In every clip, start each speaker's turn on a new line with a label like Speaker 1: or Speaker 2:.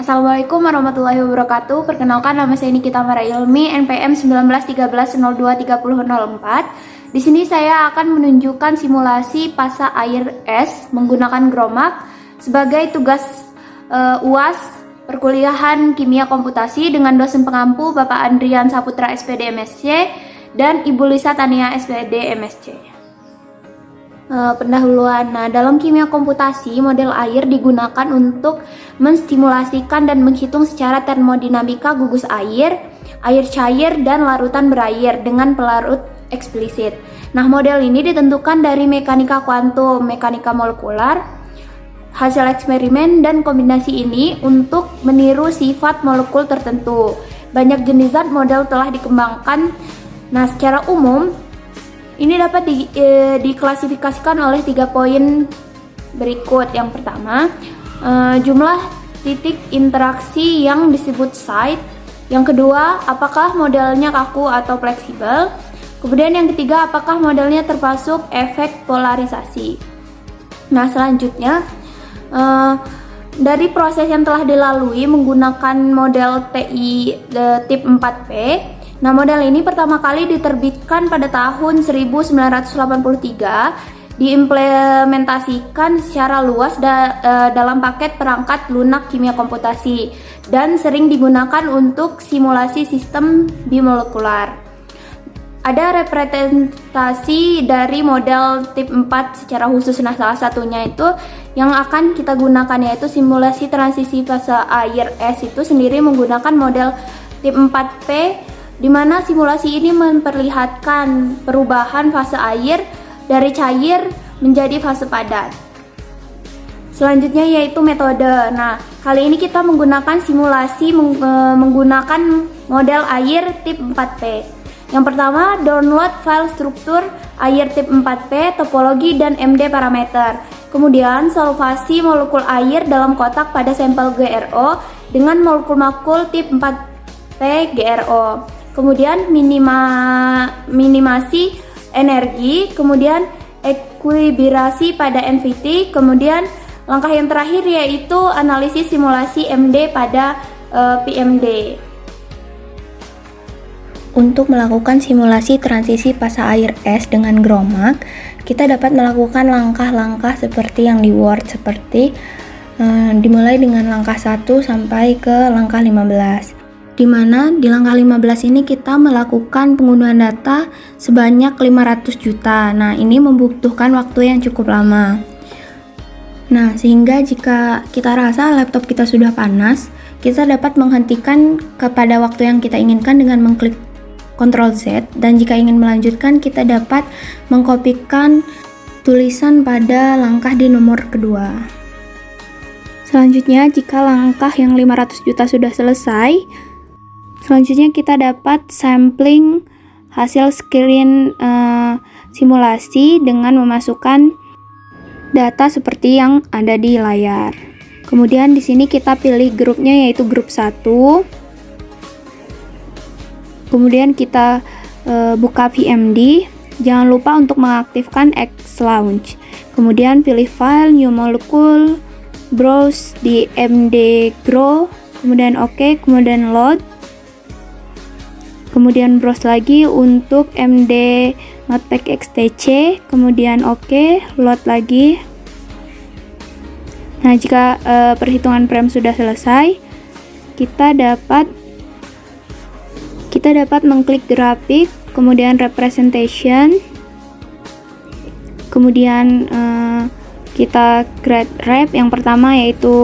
Speaker 1: Assalamualaikum warahmatullahi wabarakatuh. Perkenalkan, nama saya Nikita Mara Ilmi, NPM 1913023004. Di sini saya akan menunjukkan simulasi pasa air es menggunakan Gromak sebagai tugas UAS perkuliahan kimia komputasi dengan dosen pengampu Bapak Andrian Saputra SPD MSc dan Ibu Lisa Tania SPD MSc. Pendahuluan. Nah, dalam kimia komputasi, model air digunakan untuk menstimulasikan dan menghitung secara termodinamika gugus air, air cair, dan larutan berair dengan pelarut eksplisit. Nah, model ini ditentukan dari mekanika kuantum, mekanika molekular, hasil eksperimen, dan kombinasi ini untuk meniru sifat molekul tertentu. Banyak jenis zat model telah dikembangkan. Nah, secara umum ini dapat diklasifikasikan oleh 3 poin berikut. Yang pertama, jumlah titik interaksi yang disebut site. Yang kedua, apakah modelnya kaku atau fleksibel. Kemudian yang ketiga, apakah modelnya termasuk efek polarisasi. Nah, selanjutnya dari proses yang telah dilalui menggunakan model TI tip 4P. Nah, model ini pertama kali diterbitkan pada tahun 1983, diimplementasikan secara luas dalam paket perangkat lunak kimia komputasi dan sering digunakan untuk simulasi sistem bimolekular. Ada representasi dari model tip 4 secara khusus. Nah, salah satunya itu yang akan kita gunakan yaitu simulasi transisi fase air es itu sendiri menggunakan model tip 4P, di mana simulasi ini memperlihatkan perubahan fase air dari cair menjadi fase padat. Selanjutnya yaitu metode. Nah, kali ini kita menggunakan simulasi menggunakan model air tip 4P. Yang pertama, download file struktur air tip 4P, topologi, dan MD parameter. Kemudian, solvasi molekul air dalam kotak pada sampel GRO dengan molekul tip 4P GRO. Kemudian minimasi energi, kemudian ekuilibrasi pada NVT, kemudian langkah yang terakhir yaitu analisis simulasi MD pada PMD.
Speaker 2: Untuk melakukan simulasi transisi pasa air es dengan Gromak, kita dapat melakukan langkah-langkah seperti yang di Word, seperti dimulai dengan langkah 1 sampai ke langkah 15. Di mana di langkah 15 ini kita melakukan penggunaan data sebanyak 500 juta. Nah, ini membutuhkan waktu yang cukup lama. Nah, sehingga jika kita rasa laptop kita sudah panas, kita dapat menghentikan kepada waktu yang kita inginkan dengan mengklik Ctrl Z, dan jika ingin melanjutkan kita dapat mengkopikan tulisan pada langkah di nomor kedua. Selanjutnya, jika langkah yang 500 juta sudah selesai, selanjutnya kita dapat sampling hasil screen simulasi dengan memasukkan data seperti yang ada di layar. Kemudian di sini kita pilih grupnya yaitu grup 1. Kemudian kita buka VMD. Jangan lupa untuk mengaktifkan Xlaunch. Kemudian pilih file, new molecule, browse di MD Grow, kemudian OK, kemudian load. Kemudian browse lagi untuk MD Notepad XTC, kemudian OK, load lagi. Nah, jika perhitungan frame sudah selesai, kita dapat mengklik grafik, kemudian representation, kemudian kita create wrap. Yang pertama yaitu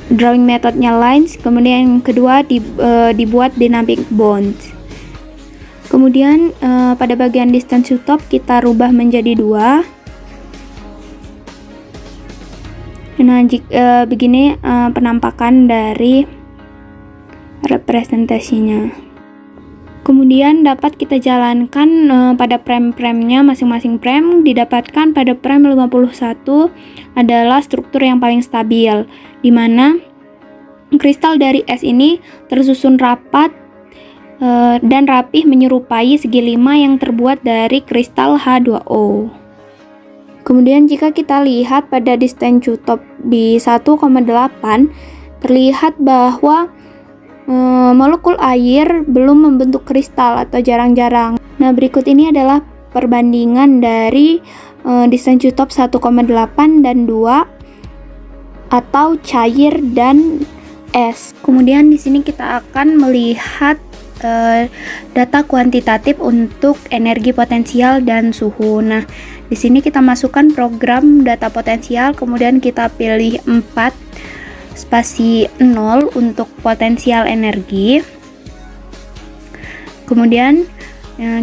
Speaker 2: drawing metodenya lines, kemudian yang kedua dibuat dynamic bonds. Kemudian pada bagian distance to top kita rubah menjadi 2. Nah, begini penampakan dari representasinya. Kemudian dapat kita jalankan pada frame-framenya. Masing-masing frame didapatkan pada frame 51 adalah struktur yang paling stabil, di mana kristal dari es ini tersusun rapat dan rapih menyerupai segi 5 yang terbuat dari kristal H2O.
Speaker 1: Kemudian jika kita lihat pada distance top di 1,8, terlihat bahwa molekul air belum membentuk kristal atau jarang-jarang. Nah, berikut ini adalah perbandingan dari distance top 1,8 dan 2 atau cair dan es. Kemudian di sini kita akan melihat data kuantitatif untuk energi potensial dan suhu. Nah, di sini kita masukkan program data potensial, kemudian kita pilih 4 spasi 0 untuk potensial energi. Kemudian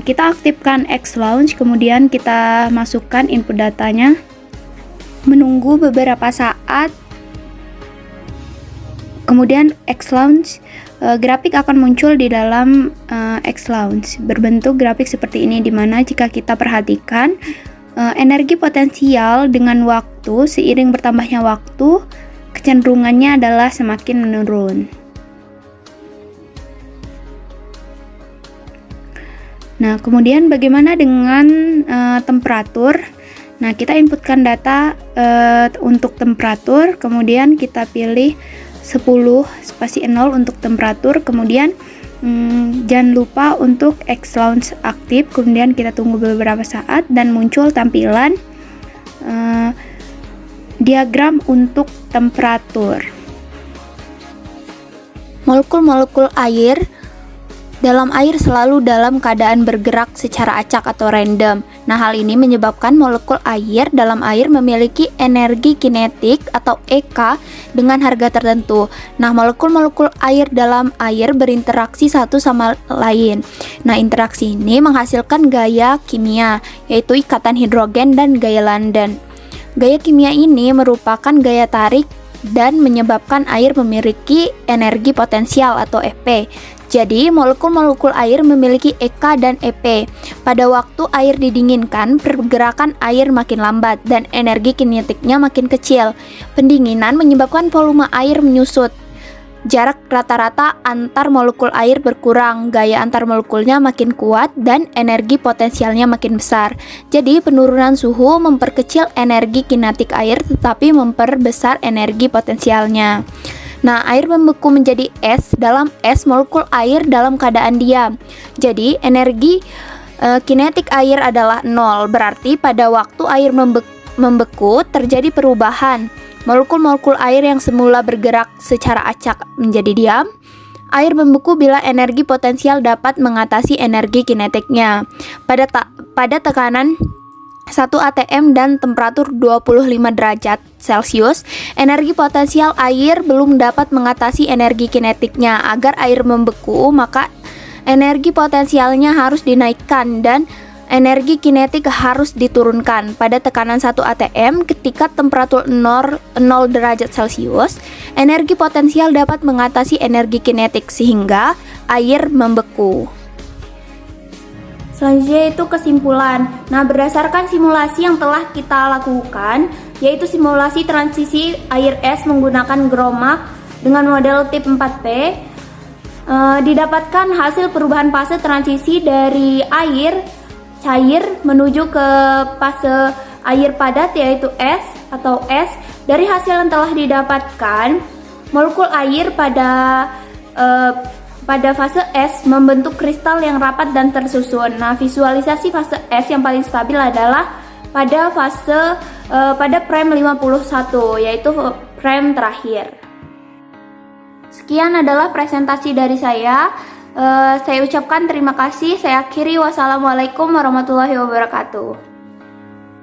Speaker 1: kita aktifkan X-Launch, kemudian kita masukkan input datanya. Menunggu beberapa saat, kemudian X-Launch, grafik akan muncul di dalam X-Launch berbentuk grafik seperti ini, dimana jika kita perhatikan energi potensial dengan waktu, seiring bertambahnya waktu, kecenderungannya adalah semakin menurun. Nah, kemudian bagaimana dengan temperatur? Nah, kita inputkan data untuk temperatur, kemudian kita pilih 10 spasi 0 untuk temperatur, kemudian jangan lupa untuk X-Launch aktif, kemudian kita tunggu beberapa saat dan muncul tampilan diagram untuk temperatur. Molekul-molekul air dalam air selalu dalam keadaan bergerak secara acak atau random. Nah, hal ini menyebabkan molekul air dalam air memiliki energi kinetik atau EK dengan harga tertentu. Nah, molekul-molekul air dalam air berinteraksi satu sama lain. Nah, interaksi ini menghasilkan gaya kimia, yaitu ikatan hidrogen dan gaya London. Gaya kimia ini merupakan gaya tarik dan menyebabkan air memiliki energi potensial atau EP. Jadi, molekul-molekul air memiliki EK dan EP. Pada waktu air didinginkan, pergerakan air makin lambat dan energi kinetiknya makin kecil. Pendinginan menyebabkan volume air menyusut. Jarak rata-rata antar molekul air berkurang, gaya antar molekulnya makin kuat, dan energi potensialnya makin besar. Jadi, penurunan suhu memperkecil energi kinetik air tetapi memperbesar energi potensialnya. Nah, air membeku menjadi es dalam es molekul air dalam keadaan diam. Jadi, energi kinetik air adalah 0, berarti pada waktu air membeku terjadi perubahan. Molekul-molekul air yang semula bergerak secara acak menjadi diam. Air membeku bila energi potensial dapat mengatasi energi kinetiknya. Pada tekanan 1 atm dan temperatur 25 derajat Celcius, energi potensial air belum dapat mengatasi energi kinetiknya. Agar air membeku, maka energi potensialnya harus dinaikkan dan energi kinetik harus diturunkan. Pada tekanan 1 atm ketika temperatur 0 derajat Celcius, energi potensial dapat mengatasi energi kinetik sehingga air membeku. Selanjutnya itu kesimpulan. Nah, berdasarkan simulasi yang telah kita lakukan, yaitu simulasi transisi air es menggunakan GROMAC dengan model tip 4P, didapatkan hasil perubahan fase transisi dari air cair menuju ke fase air padat, yaitu es atau es. Dari hasil yang telah didapatkan, molekul air pada fase es membentuk kristal yang rapat dan tersusun. Nah, visualisasi fase es yang paling stabil adalah pada frame 51, yaitu frame terakhir. Sekian adalah presentasi dari saya. Saya ucapkan terima kasih. Saya akhiri. Wassalamualaikum warahmatullahi wabarakatuh.